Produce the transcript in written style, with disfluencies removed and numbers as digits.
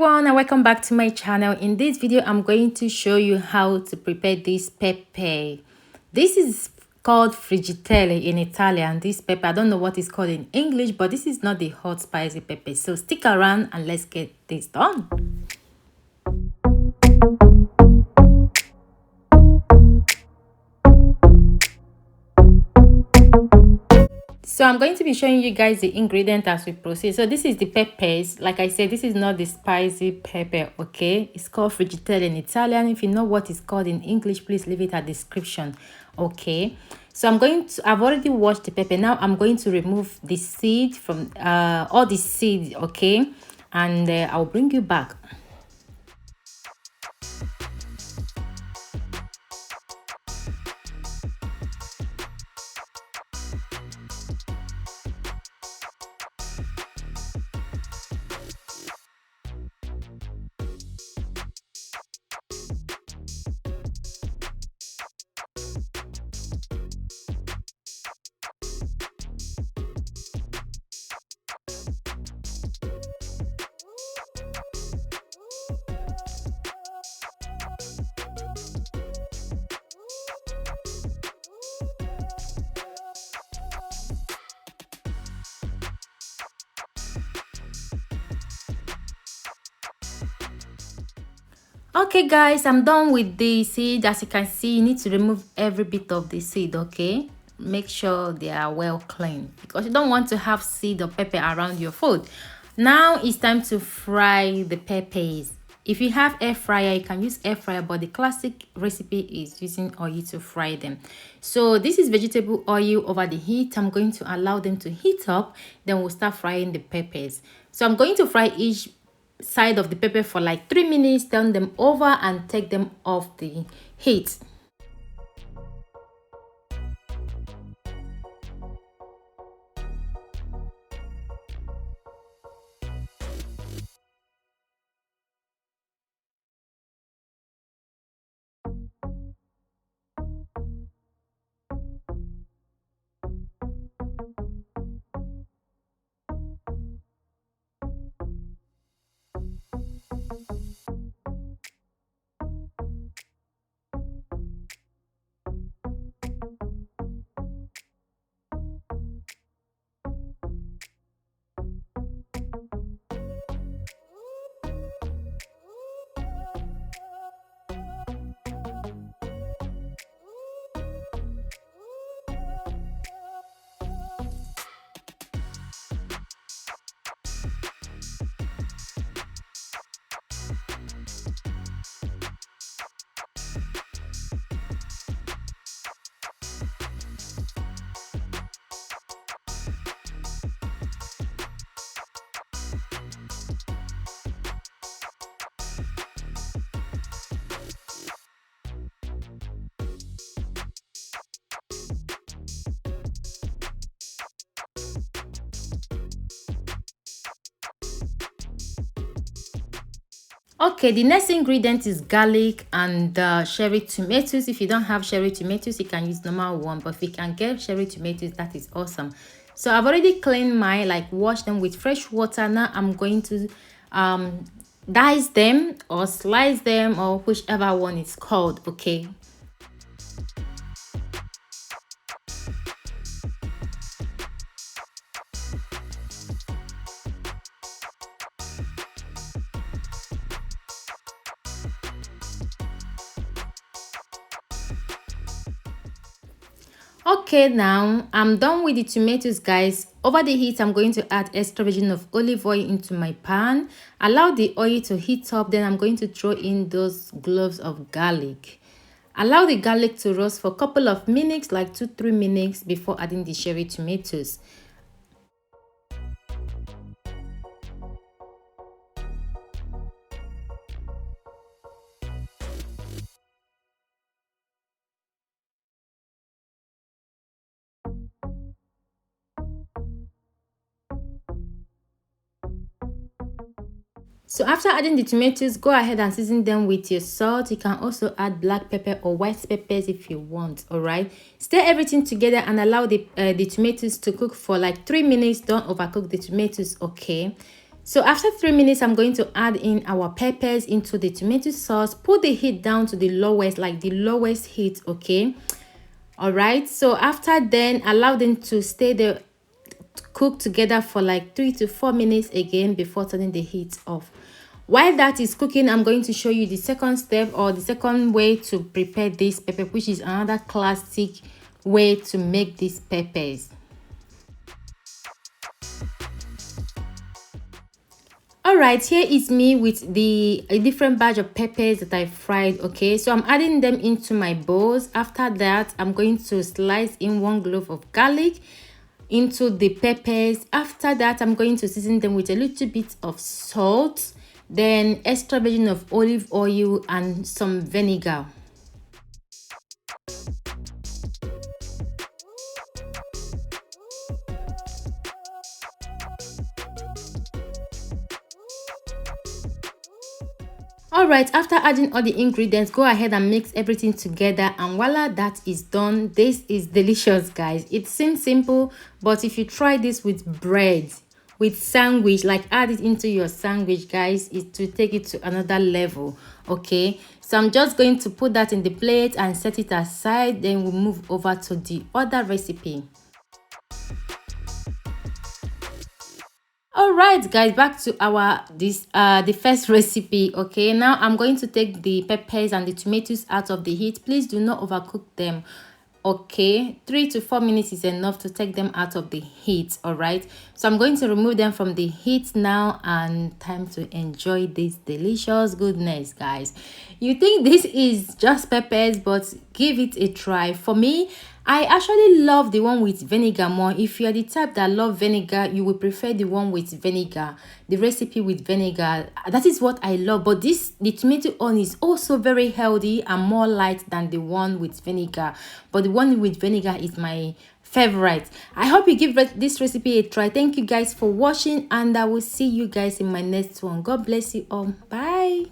everyone, and welcome back to my channel. In this video I'm going to show you how to prepare this pepper. This is called Friggiteli in Italian. This pepper, I don't know what it's called in English, but this is not the hot spicy pepper. So stick around and let's get this done. So I'm going to be showing you guys the ingredients as we proceed. So this is the peppers. Like I said, this is not the spicy pepper, okay? It's called Friggiteli in Italian. If you know what it's called in English, please leave it at the description, okay? So I've already washed the pepper. Now I'm going to remove the seed from all the seeds, okay? And I'll bring you back. Okay guys, I'm done with the seed. As you can see, you need to remove every bit of the seed, okay? Make sure they are well clean because you don't want to have seed or pepper around your food. Now it's time to fry the peppers. If you have air fryer, you can use air fryer, but the classic recipe is using oil to fry them. So this is vegetable oil over the heat. I'm going to allow them to heat up, then we'll start frying the peppers. So I'm going to fry each side of the pepper for like 3 minutes, turn them over and take them off the heat. Okay, the next ingredient is garlic and cherry tomatoes. If you don't have cherry tomatoes, you can use normal one, but if you can get cherry tomatoes, that is awesome. So I've already cleaned mine, like washed them with fresh water. Now I'm going to dice them or slice them or whichever one is called, okay? Okay, now I'm done with the tomatoes, guys. Over the heat, I'm going to add extra virgin of olive oil into my pan. Allow the oil to heat up, then I'm going to throw in those cloves of garlic. Allow the garlic to roast for a couple of minutes, like 2-3 minutes, before adding the cherry tomatoes. So after adding the tomatoes, go ahead and season them with your salt. You can also add black pepper or white peppers if you want. All right, stir everything together and allow the tomatoes to cook for like 3 minutes. Don't overcook the tomatoes, okay? So after 3 minutes, I'm going to add in our peppers into the tomato sauce. Put the heat down to the lowest, like the lowest heat, okay? All right, so after then, allow them to stay there, cook together for like 3 to 4 minutes again before turning the heat off. While that is cooking, I'm going to show you the second step, or the second way to prepare this pepper, which is another classic way to make these peppers. All right, here is me with a different batch of peppers that I fried. Okay, so I'm adding them into my bowls. After that, I'm going to slice in 1 clove of garlic into the peppers. After that, I'm going to season them with a little bit of salt, then extra virgin of olive oil and some vinegar. All right, after adding all the ingredients, go ahead and mix everything together, and voila, that is done. This is delicious, guys. It seems simple, but if you try this with bread, with sandwich, like add it into your sandwich, guys, it will take it to another level. Okay, so I'm just going to put that in the plate and set it aside. Then we'll move over to the other recipe. All right, guys, back to our the first recipe. Okay, now I'm going to take the peppers and the tomatoes out of the heat. Please do not overcook them. Okay, 3 to 4 minutes is enough to take them out of the heat. All right, so I'm going to remove them from the heat now, and time to enjoy this delicious goodness, guys. You think this is just peppers, but give it a try. For me, I actually love the one with vinegar more. If you're the type that love vinegar, you will prefer the one with vinegar, the recipe with vinegar. That is what I love. But the tomato one is also very healthy and more light than the one with vinegar. But the one with vinegar is my favorite. I hope you give this recipe a try. Thank you guys for watching, and I will see you guys in my next one. God bless you all. Bye.